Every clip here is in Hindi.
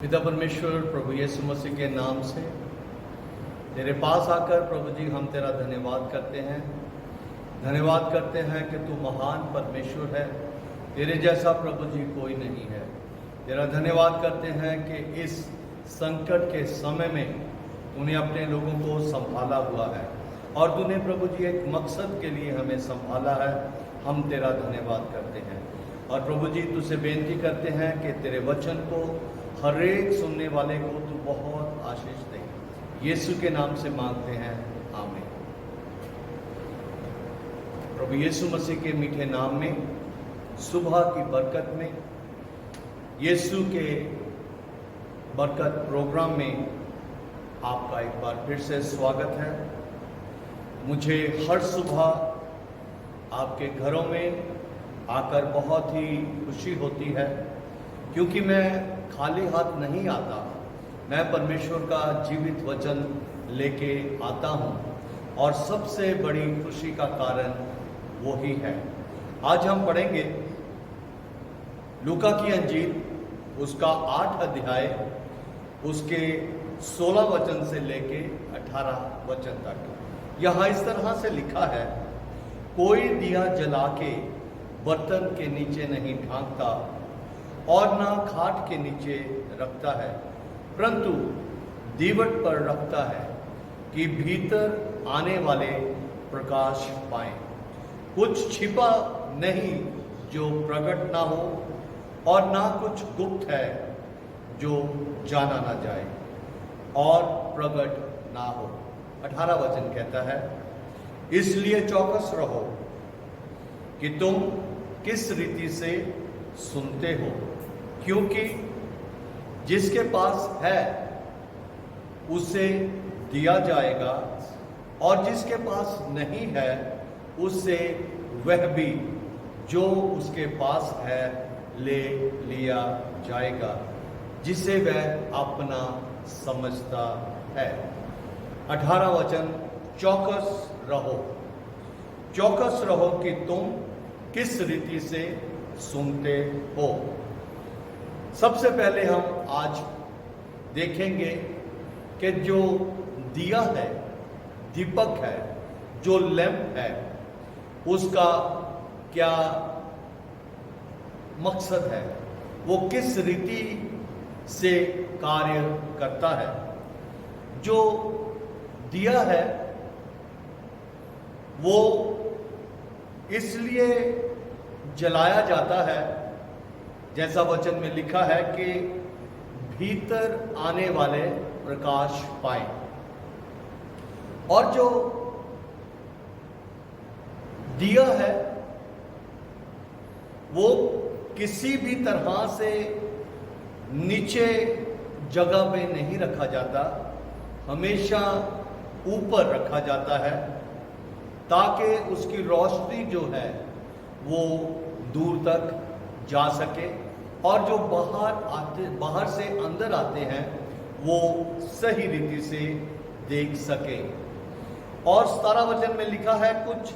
पिता परमेश्वर प्रभु यीशु मसीह के नाम से तेरे पास आकर प्रभु जी हम तेरा धन्यवाद करते हैं। धन्यवाद करते हैं कि तू महान परमेश्वर है, तेरे जैसा प्रभु जी कोई नहीं है। तेरा धन्यवाद करते हैं कि इस संकट के समय में तूने अपने लोगों को संभाला हुआ है और तूने प्रभु जी एक मकसद के लिए हमें संभाला है। हम तेरा धन्यवाद करते हैं और प्रभु जी तुझसे बेनती करते हैं कि तेरे वचन को हर एक सुनने वाले को तू बहुत आशीष दे। यीशु के नाम से मांगते हैं, आमीन। प्रभु यीशु मसीह के मीठे नाम में, सुबह की बरकत में, यीशु के बरकत प्रोग्राम में आपका एक बार फिर से स्वागत है। मुझे हर सुबह आपके घरों में आकर बहुत ही खुशी होती है, क्योंकि मैं खाली हाथ नहीं आता। मैं परमेश्वर का जीवित वचन लेके आता हूँ और सबसे बड़ी खुशी का कारण वो ही है। आज हम पढ़ेंगे लूका की अंजील, उसका 8 अध्याय, उसके 16 वचन से लेके 18 वचन तक। यहाँ इस तरह से लिखा है, कोई दिया जला के बर्तन के नीचे नहीं ढांकता और ना खाट के नीचे रखता है, परंतु दीवट पर रखता है कि भीतर आने वाले प्रकाश पाएं। कुछ छिपा नहीं जो प्रकट ना हो और ना कुछ गुप्त है जो जाना ना जाए और प्रकट ना हो। 18 वचन कहता है, इसलिए चौकस रहो कि तुम किस रीति से सुनते हो, क्योंकि जिसके पास है उसे दिया जाएगा और जिसके पास नहीं है उससे वह भी जो उसके पास है ले लिया जाएगा, जिसे वह अपना समझता है। 18 वचन, चौकस रहो। चौकस रहो कि तुम किस रीति से सुनते हो। सबसे पहले हम आज देखेंगे कि जो दिया है, दीपक है, जो लैंप है, उसका क्या मकसद है, वो किस रीति से कार्य करता है। जो दिया है वो इसलिए जलाया जाता है, जैसा वचन में लिखा है, कि भीतर आने वाले प्रकाश पाए। और जो दिया है वो किसी भी तरह से नीचे जगह पे नहीं रखा जाता, हमेशा ऊपर रखा जाता है, ताकि उसकी रोशनी जो है वो दूर तक जा सके और जो बाहर से अंदर आते हैं वो सही रीति से देख सके। और 17 वचन में लिखा है, कुछ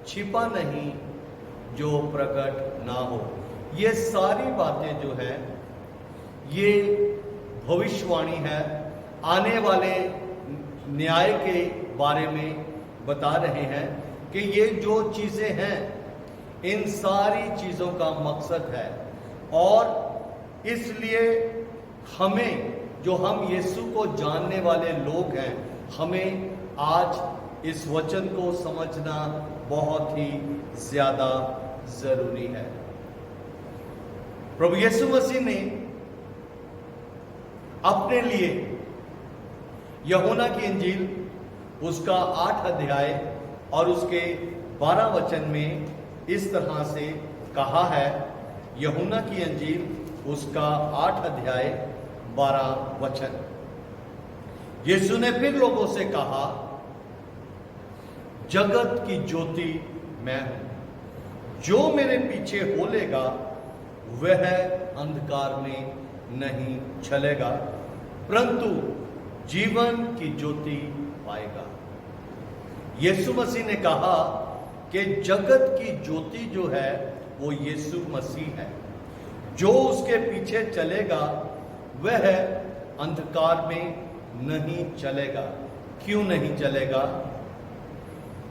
छिपा नहीं जो प्रकट ना हो। ये सारी बातें जो है ये भविष्यवाणी है, आने वाले न्याय के बारे में बता रहे हैं कि ये जो चीजें हैं इन सारी चीजों का मकसद है। और इसलिए हमें, जो हम यीशु को जानने वाले लोग हैं, हमें आज इस वचन को समझना बहुत ही ज्यादा जरूरी है। प्रभु यीशु मसीह ने अपने लिए यूहन्ना की इंजील, उसका 8 अध्याय और उसके 12 वचन में इस तरह से कहा है। यूहन्ना की अंजील, उसका 8 अध्याय 12 वचन। यीशु ने फिर लोगों से कहा, जगत की ज्योति मैं हूं। जो मेरे पीछे हो लेगा वह अंधकार में नहीं चलेगा, परंतु जीवन की ज्योति पाएगा। यीशु मसीह ने कहा कि जगत की ज्योति जो है वो यीशु मसीह है। जो उसके पीछे चलेगा वह अंधकार में नहीं चलेगा। क्यों नहीं चलेगा?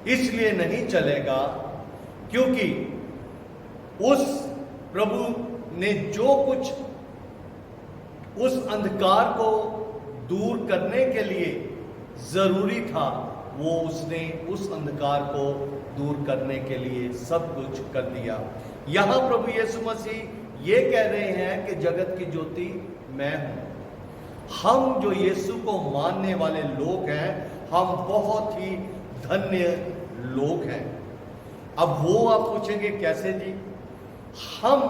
इसलिए नहीं चलेगा क्योंकि उस प्रभु ने जो कुछ उस अंधकार को दूर करने के लिए जरूरी था, वो उसने उस अंधकार को दूर करने के लिए सब कुछ कर दिया। यहां प्रभु यीशु मसीह ये कह रहे हैं कि जगत की ज्योति मैं हूं। हम जो यीशु को मानने वाले लोग हैं, हम बहुत ही धन्य लोग हैं। अब वो आप पूछेंगे कैसे जी? हम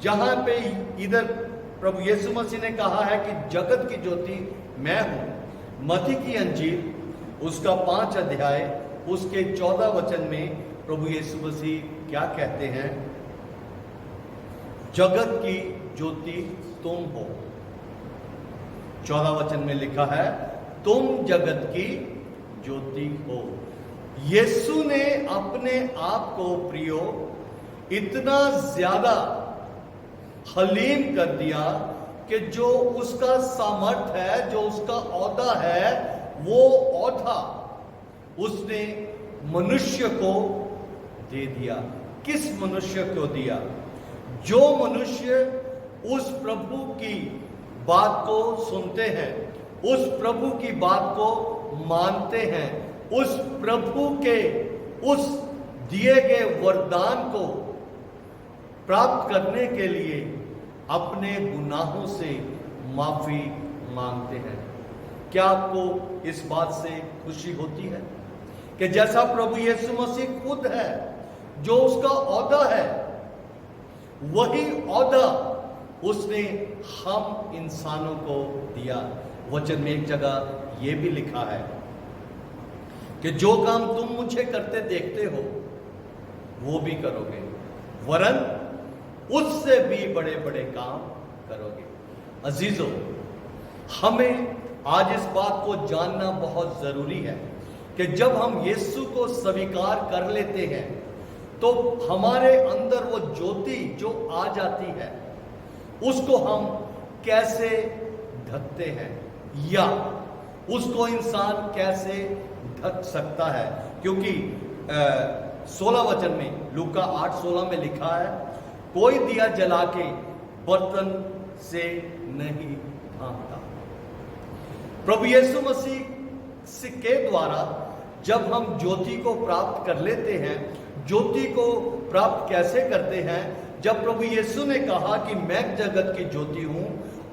जहां पे इधर प्रभु यीशु मसीह ने कहा है कि जगत की ज्योति मैं हूं, मत्ती की अंजील उसका 5 अध्याय उसके 14 वचन में प्रभु यीशु मसीह क्या कहते हैं? जगत की ज्योति तुम हो। 14 वचन में लिखा है, तुम जगत की ज्योति हो। यीशु ने अपने आप को प्रियो इतना ज्यादा हलीम कर दिया कि जो उसका सामर्थ है, जो उसका औदा है, वो औदा उसने मनुष्य को दे दिया। किस मनुष्य को दिया? जो मनुष्य उस प्रभु की बात को सुनते हैं, उस प्रभु की बात को मानते हैं, उस प्रभु के उस दिए गए वरदान को प्राप्त करने के लिए अपने गुनाहों से माफी मांगते हैं। क्या आपको इस बात से खुशी होती है कि जैसा प्रभु यीशु मसीह खुद है, जो उसका औदा है, वही औदा उसने हम इंसानों को दिया। वचन में एक जगह यह भी लिखा है कि जो काम तुम मुझे करते देखते हो वो भी करोगे, वरन उससे भी बड़े बड़े काम करोगे। अजीजों, हमें आज इस बात को जानना बहुत जरूरी है कि जब हम यीशु को स्वीकार कर लेते हैं तो हमारे अंदर वो ज्योति जो आ जाती है उसको हम कैसे ढकते हैं, या उसको इंसान कैसे ढक सकता है। क्योंकि 16 वचन में, लूका 8:16 में लिखा है, कोई दिया जला के बर्तन से नहीं ढांकता। प्रभु यीशु मसीह के द्वारा जब हम ज्योति को प्राप्त कर लेते हैं, ज्योति को प्राप्त कैसे करते हैं? जब प्रभु यीशु ने कहा कि मैं जगत की ज्योति हूं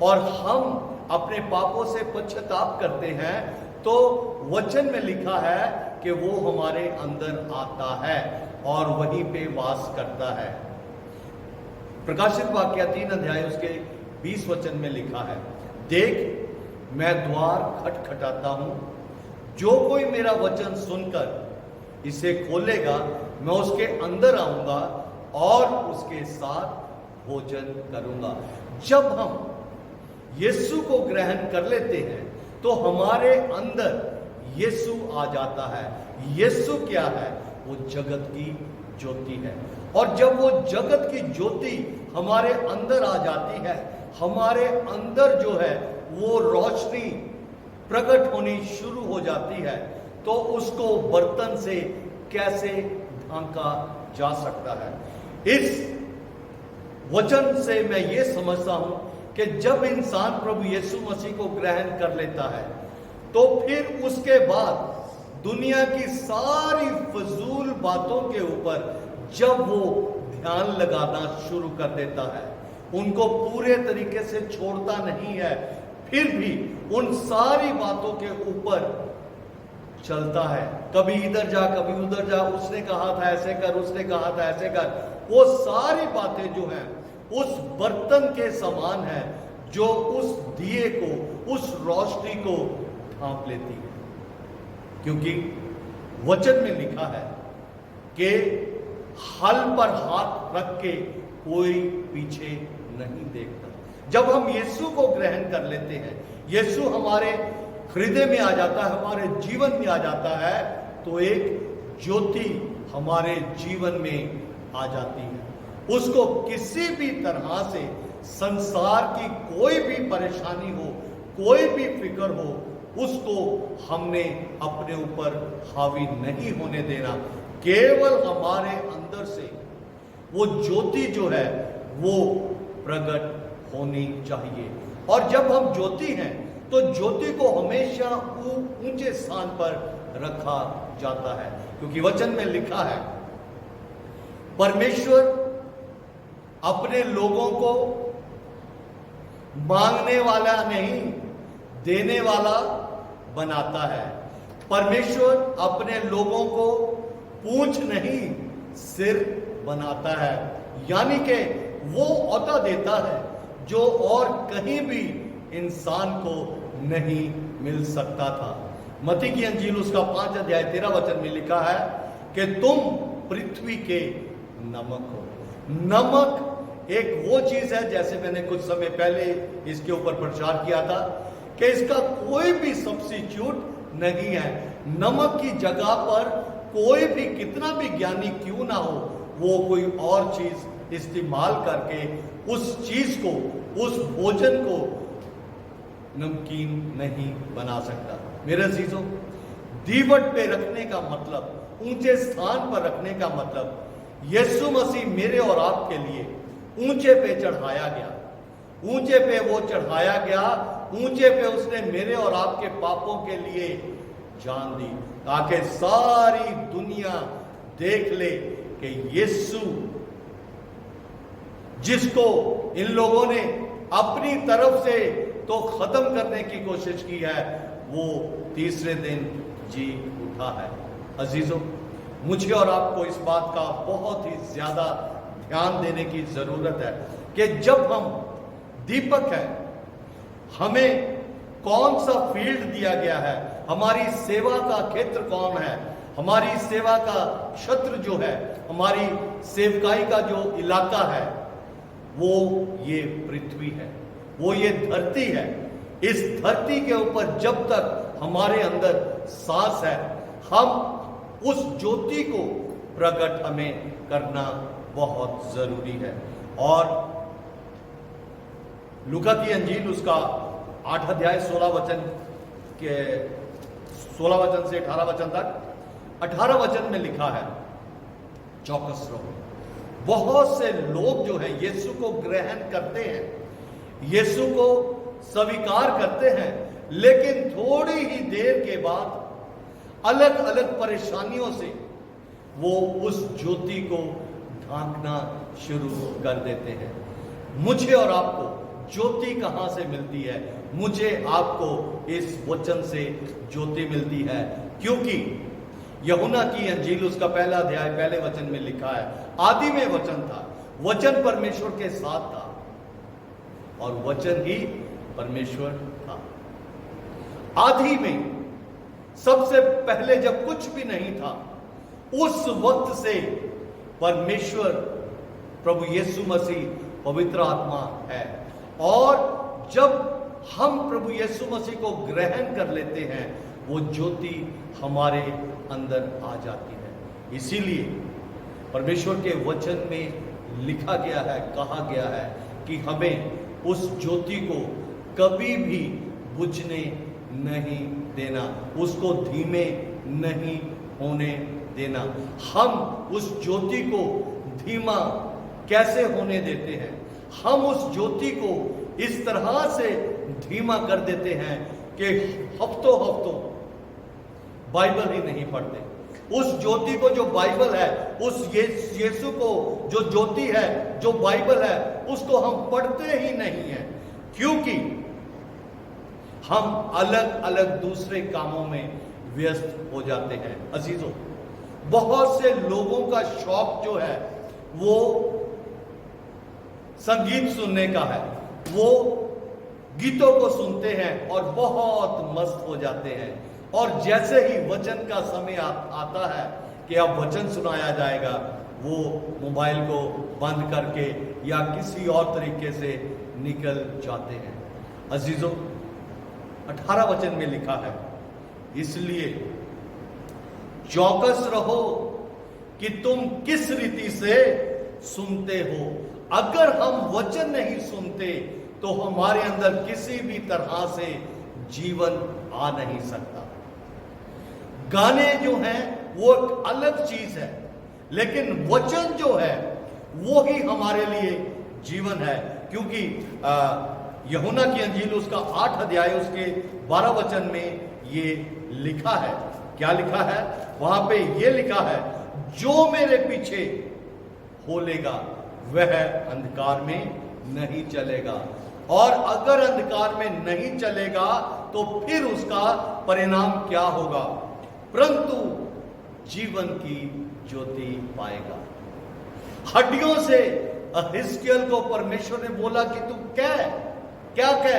और हम अपने पापों से पश्चाताप करते हैं, तो वचन में लिखा है कि वो हमारे अंदर आता है और वहीं पे वास करता है। प्रकाशित वाक्य 3 अध्याय उसके 20 वचन में लिखा है, देख मैं द्वार खटखटाता हूं, जो कोई मेरा वचन सुनकर इसे खोलेगा, मैं उसके अंदर आऊंगा और उसके साथ भोजन करूंगा। जब हम यीशु को ग्रहण कर लेते हैं तो हमारे अंदर यीशु आ जाता है। यीशु क्या है? वो जगत की ज्योति है। और जब वो जगत की ज्योति हमारे अंदर आ जाती है, हमारे अंदर जो है वो रोशनी प्रकट होनी शुरू हो जाती है, तो उसको बर्तन से कैसे ढांका जा सकता है? इस वचन से मैं ये समझता हूं कि जब इंसान प्रभु यीशु मसीह को ग्रहण कर लेता है तो फिर उसके बाद दुनिया की सारी फजूल बातों के ऊपर जब वो ध्यान लगाना शुरू कर देता है, उनको पूरे तरीके से छोड़ता नहीं है, फिर भी उन सारी बातों के ऊपर चलता है। कभी इधर जा, कभी उधर जा, उसने कहा था ऐसे कर, उसने कहा था ऐसे कर। वो सारी बातें जो हैं उस बर्तन के समान है जो उस दिए को, उस रोशनी को ढांप लेती है। क्योंकि वचन में लिखा है कि हल पर हाथ रख के कोई पीछे नहीं देखता। जब हम यीशु को ग्रहण कर लेते हैं, यीशु हमारे हृदय में आ जाता है, हमारे जीवन में आ जाता है, तो एक ज्योति हमारे जीवन में आ जाती है। उसको किसी भी तरह से संसार की कोई भी परेशानी हो, कोई भी फिक्र हो, उसको हमने अपने ऊपर हावी नहीं होने देना। केवल हमारे अंदर से वो ज्योति जो है वो प्रकट होनी चाहिए। और जब हम ज्योति हैं तो ज्योति को हमेशा ऊंचे स्थान पर रखा जाता है, क्योंकि वचन में लिखा है परमेश्वर अपने लोगों को मांगने वाला नहीं, देने वाला बनाता है। परमेश्वर अपने लोगों को पूंछ नहीं, सिर बनाता है। यानी कि वो औहदा देता है जो और कहीं भी इंसान को नहीं मिल सकता था। मत्ती की अंजील उसका 5 अध्याय 13 वचन में लिखा है कि तुम पृथ्वी के नमक हो। नमक एक वो चीज है, जैसे मैंने कुछ समय पहले इसके ऊपर प्रचार किया था, कि इसका कोई भी सब्स्टिट्यूट नहीं है। नमक की जगह पर कोई भी कितना भी ज्ञानी क्यों ना हो, वो कोई और चीज इस्तेमाल करके उस चीज को, उस भोजन को नमकीन नहीं बना सकता। मेरे अजीजों, दीवट पे रखने का मतलब, ऊंचे स्थान पर रखने का मतलब, यीशु मसीह मेरे और आपके लिए ऊंचे पे चढ़ाया गया। ऊंचे पे वो चढ़ाया गया, ऊंचे पे उसने मेरे और आपके पापों के लिए जान दी, ताकि सारी दुनिया देख ले कि यीशु, जिसको इन लोगों ने अपनी तरफ से तो खत्म करने की कोशिश की है, वो तीसरे दिन जी उठा है। अजीजों, मुझे और आपको इस बात का बहुत ही ज्यादा ध्यान देने की जरूरत है कि जब हम दीपक हैं, हमें कौन सा फील्ड दिया गया है, हमारी सेवा का क्षेत्र कौन है, हमारी सेवा का क्षेत्र जो है, हमारी सेवकाई का जो इलाका है, वो ये पृथ्वी है, वो ये धरती है। इस धरती के ऊपर जब तक हमारे अंदर सांस है, हम उस ज्योति को प्रकट हमें करना बहुत जरूरी है। और लूका की अंजील उसका 8 अध्याय 16 वचन के 16 वचन से 18 वचन तक, 18 वचन में लिखा है, चौकस रहो। बहुत से लोग जो है यीशु को ग्रहण करते हैं, यीशु को स्वीकार करते हैं, लेकिन थोड़ी ही देर के बाद अलग अलग परेशानियों से वो उस ज्योति को ढांकना शुरू कर देते हैं। मुझे और आपको ज्योति कहां से मिलती है? मुझे आपको इस वचन से ज्योति मिलती है, क्योंकि यूहन्ना की अंजील उसका 1 अध्याय 1 वचन में लिखा है, आदि में वचन था, वचन परमेश्वर के साथ था और वचन ही परमेश्वर था। आदि में सबसे पहले जब कुछ भी नहीं था, उस वक्त से परमेश्वर प्रभु यीशु मसीह पवित्र आत्मा है। और जब हम प्रभु यीशु मसीह को ग्रहण कर लेते हैं, वो ज्योति हमारे अंदर आ जाती है। इसीलिए परमेश्वर के वचन में लिखा गया है, कहा गया है कि हमें उस ज्योति को कभी भी बुझने नहीं देना, उसको धीमे नहीं होने देना। हम उस ज्योति को धीमा कैसे होने देते हैं? हम उस ज्योति को इस तरह से धीमा कर देते हैं कि हफ्तों हफ्तों बाइबल ही नहीं पढ़ते। उस ज्योति को जो बाइबल है, उस यीशु को जो ज्योति है, जो बाइबल है, उसको हम पढ़ते ही नहीं हैं, क्योंकि हम अलग अलग दूसरे कामों में व्यस्त हो जाते हैं। अजीजों, बहुत से लोगों का शौक जो है वो संगीत सुनने का है, वो गीतों को सुनते हैं और बहुत मस्त हो जाते हैं, और जैसे ही वचन का समय आता है कि अब वचन सुनाया जाएगा, वो मोबाइल को बंद करके या किसी और तरीके से निकल जाते हैं। अजीजों, 18 वचन में लिखा है, इसलिए चौकस रहो कि तुम किस रीति से सुनते हो। अगर हम वचन नहीं सुनते तो हमारे अंदर किसी भी तरह से जीवन आ नहीं सकता। गाने जो हैं वो एक अलग चीज है, लेकिन वचन जो है वो ही हमारे लिए जीवन है। क्योंकि यूहन्ना की अंजील उसका 8 अध्याय उसके 12 वचन में ये लिखा है। क्या लिखा है वहां पे? ये लिखा है, जो मेरे पीछे होलेगा वह अंधकार में नहीं चलेगा, और अगर अंधकार में नहीं चलेगा तो फिर उसका परिणाम क्या होगा? परंतु जीवन की ज्योति पाएगा। हड्डियों से हिजकिय्याह को परमेश्वर ने बोला कि तू क्या कह?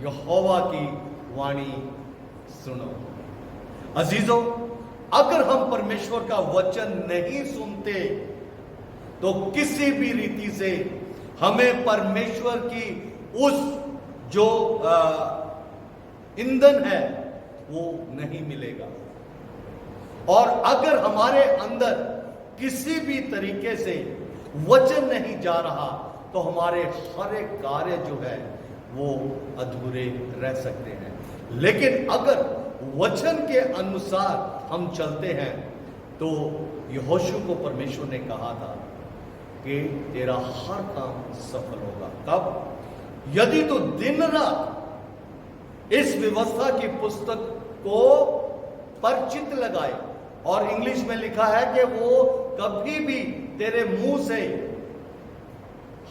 यहोवा की वाणी सुनो। अजीजों, अगर हम परमेश्वर का वचन नहीं सुनते तो किसी भी रीति से हमें परमेश्वर की उस जो ईंधन है वो नहीं मिलेगा। और अगर हमारे अंदर किसी भी तरीके से वचन नहीं जा रहा तो हमारे हर एक कार्य जो है वो अधूरे रह सकते हैं। लेकिन अगर वचन के अनुसार हम चलते हैं तो यहोशू को परमेश्वर ने कहा था कि तेरा हर काम सफल होगा। कब? यदि तो दिन रात इस व्यवस्था की पुस्तक को परिचित लगाए। और इंग्लिश में लिखा है कि वो कभी भी तेरे मुंह से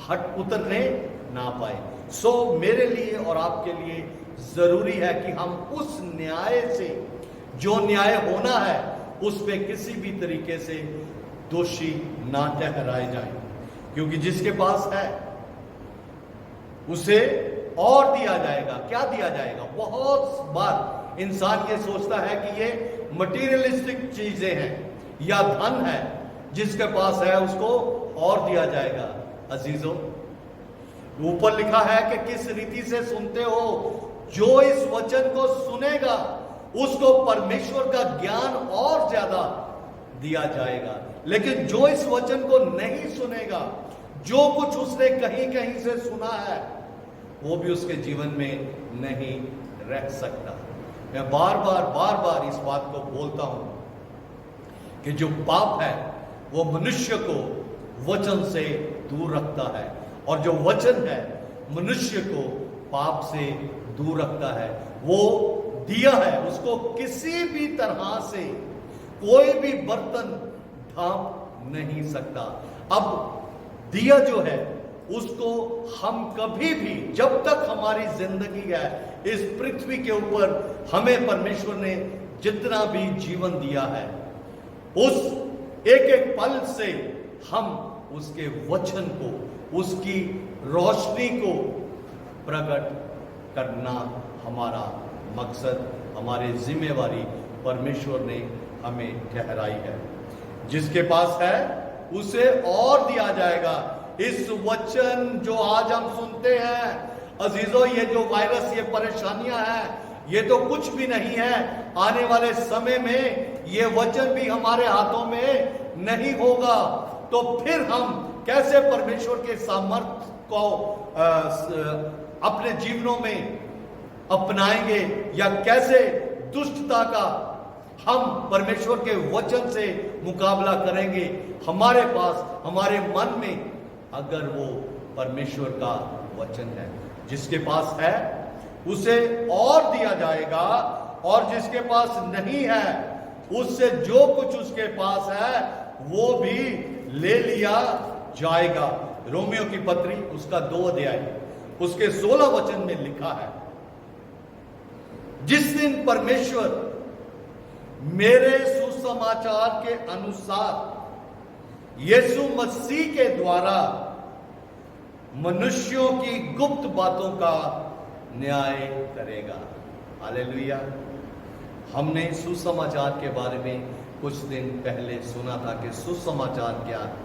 हट उतरने ना पाए। सो मेरे लिए और आपके लिए जरूरी है कि हम उस न्याय से, जो न्याय होना है, उस पे किसी भी तरीके से दोषी ना ठहराए जाए। क्योंकि जिसके पास है उसे और दिया जाएगा। क्या दिया जाएगा? बहुत बार इंसान ये सोचता है कि ये मटीरियलिस्टिक चीजें हैं या धन है, जिसके पास है उसको और दिया जाएगा। अजीजों, ऊपर लिखा है कि किस रीति से सुनते हो। जो इस वचन को सुनेगा उसको परमेश्वर का ज्ञान और ज्यादा दिया जाएगा। लेकिन जो इस वचन को नहीं सुनेगा, जो कुछ उसने कहीं कहीं से सुना है, वो भी उसके जीवन में नहीं रह सकता। मैं बार बार इस बात को बोलता हूं कि जो पाप है वो मनुष्य को वचन से दूर रखता है, और जो वचन है मनुष्य को पाप से दूर रखता है। वो दिया है, उसको किसी भी तरह से कोई भी बर्तन ढांप नहीं सकता। अब दिया जो है उसको हम कभी भी, जब तक हमारी जिंदगी है इस पृथ्वी के ऊपर, हमें परमेश्वर ने जितना भी जीवन दिया है, उस एक एक पल से हम उसके वचन को, उसकी रोशनी को प्रकट करना हमारा मकसद, हमारी जिम्मेवारी परमेश्वर ने हमें ठहराई है। जिसके पास है उसे और दिया जाएगा। इस वचन जो आज हम सुनते हैं अजीजों, ये जो वायरस, ये परेशानियां हैं, ये तो कुछ भी नहीं है। आने वाले समय में ये वचन भी हमारे हाथों में नहीं होगा, तो फिर हम कैसे परमेश्वर के सामर्थ्य को अपने जीवनों में अपनाएंगे, या कैसे दुष्टता का हम परमेश्वर के वचन से मुकाबला करेंगे। हमारे पास, हमारे मन में अगर वो परमेश्वर का वचन है, जिसके पास है उसे और दिया जाएगा, और जिसके पास नहीं है उससे जो कुछ उसके पास है वो भी ले लिया जाएगा। रोमियो की पत्री उसका 2 अध्याय उसके 16 वचन में लिखा है, जिस दिन परमेश्वर मेरे सुसमाचार के अनुसार यीशु मसीह के द्वारा मनुष्यों की गुप्त बातों का न्याय करेगा। हालेलुया। हमने सुसमाचार के बारे में कुछ दिन पहले सुना था कि सुसमाचार क्या है।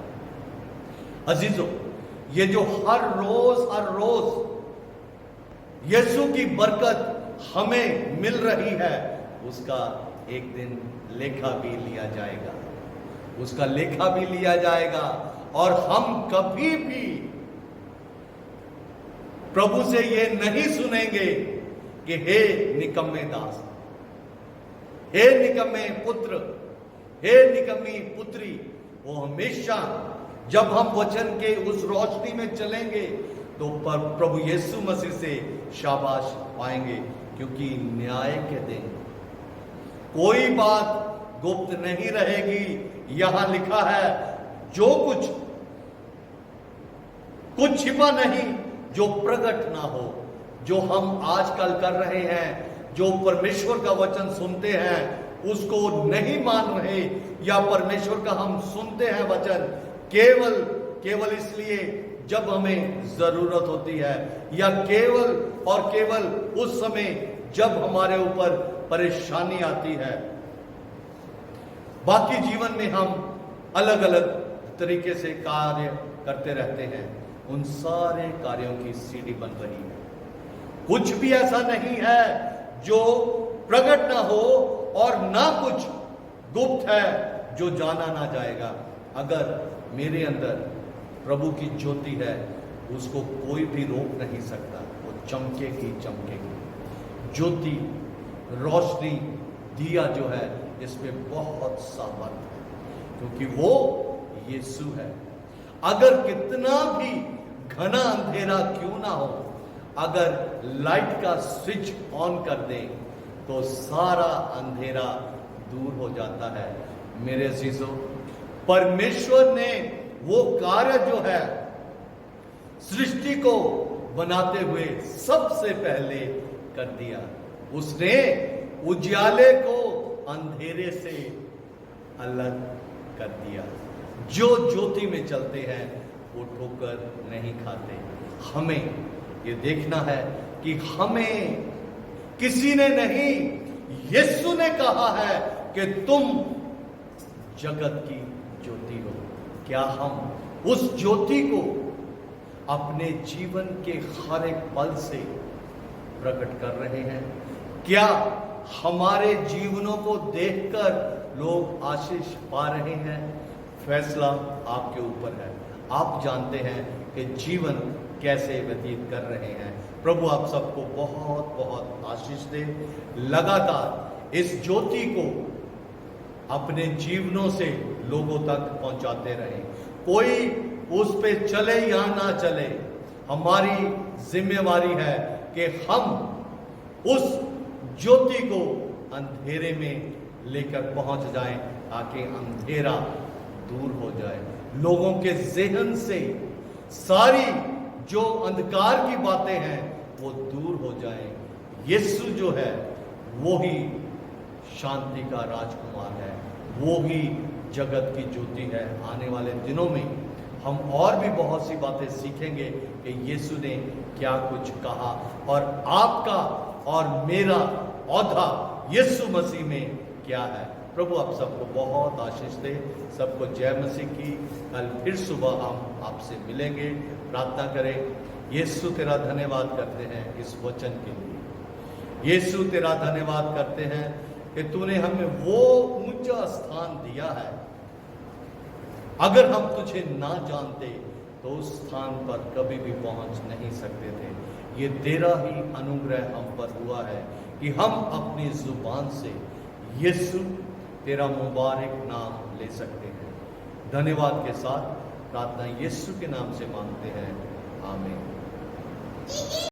अजीजों, ये जो हर रोज यीशु की बरकत हमें मिल रही है, उसका एक दिन लेखा भी लिया जाएगा। उसका लेखा भी लिया जाएगा। और हम कभी भी प्रभु से ये नहीं सुनेंगे कि हे निकम्मे दास, हे निकम्मे पुत्र, हे निकम्मी पुत्री। वो हमेशा जब हम वचन के उस रोशनी में चलेंगे तो प्रभु यीशु मसीह से शाबाश पाएंगे, क्योंकि न्याय के दिन कोई बात गुप्त नहीं रहेगी। यहां लिखा है जो कुछ छिपा नहीं, जो प्रकट ना हो। जो हम आजकल कर रहे हैं, जो परमेश्वर का वचन सुनते हैं उसको नहीं मान रहे, या परमेश्वर का हम सुनते हैं वचन केवल इसलिए जब हमें जरूरत होती है, या केवल और केवल उस समय जब हमारे ऊपर परेशानी आती है। बाकी जीवन में हम अलग अलग तरीके से कार्य करते रहते हैं, उन सारे कार्यों की सीढ़ी बन रही है। कुछ भी ऐसा नहीं है जो प्रकट ना हो, और ना कुछ गुप्त है जो जाना ना जाएगा। अगर मेरे अंदर प्रभु की ज्योति है, उसको कोई भी रोक नहीं सकता, वो चमकेगी चमकेगी। ज्योति, रोशनी, दिया जो है इसमें बहुत सामर्थ है, क्योंकि वो यीशु है। अगर कितना भी घना अंधेरा क्यों ना हो, अगर लाइट का स्विच ऑन कर दें तो सारा अंधेरा दूर हो जाता है। मेरे अजीजों, परमेश्वर ने वो कार्य जो है सृष्टि को बनाते हुए सबसे पहले कर दिया। उसने उजाले को अंधेरे से अलग कर दिया। जो ज्योति में चलते हैं वो ठोकर नहीं खाते। हमें ये देखना है कि हमें किसी ने नहीं, यीशु ने कहा है कि तुम जगत की ज्योति हो। क्या हम उस ज्योति को अपने जीवन के हर एक पल से प्रकट कर रहे हैं? क्या हमारे जीवनों को देखकर लोग आशीष पा रहे हैं? फैसला आपके ऊपर है। आप जानते हैं कि जीवन कैसे व्यतीत कर रहे हैं। प्रभु आप सबको बहुत बहुत आशीष दे। लगातार इस ज्योति को अपने जीवनों से लोगों तक पहुंचाते रहें। कोई उस पे चले या ना चले, हमारी जिम्मेवारी है कि हम उस ज्योति को अंधेरे में लेकर पहुंच जाएं, ताकि अंधेरा दूर हो जाए। लोगों के ज़हन से सारी जो अंधकार की बातें हैं वो दूर हो जाए। यीशु जो है वो ही शांति का राजकुमार है, वो ही जगत की ज्योति है। आने वाले दिनों में हम और भी बहुत सी बातें सीखेंगे कि यीशु ने क्या कुछ कहा, और आपका और मेरा औधा यीशु मसीह में क्या है। प्रभु आप सबको बहुत आशीष दे। सबको जय मसीह की। कल फिर सुबह हम आपसे मिलेंगे। प्रार्थना करें। यीशु तेरा धन्यवाद करते हैं इस वचन के लिए। यीशु तेरा धन्यवाद करते हैं कि तूने हमें वो ऊंचा स्थान दिया है। अगर हम तुझे ना जानते तो उस स्थान पर कभी भी पहुंच नहीं सकते थे। ये तेरा ही अनुग्रह हम पर हुआ है कि हम अपनी जुबान से यीशु तेरा मुबारक नाम ले सकते हैं। धन्यवाद के साथ प्रार्थना यीशु के नाम से मांगते हैं। आमीन।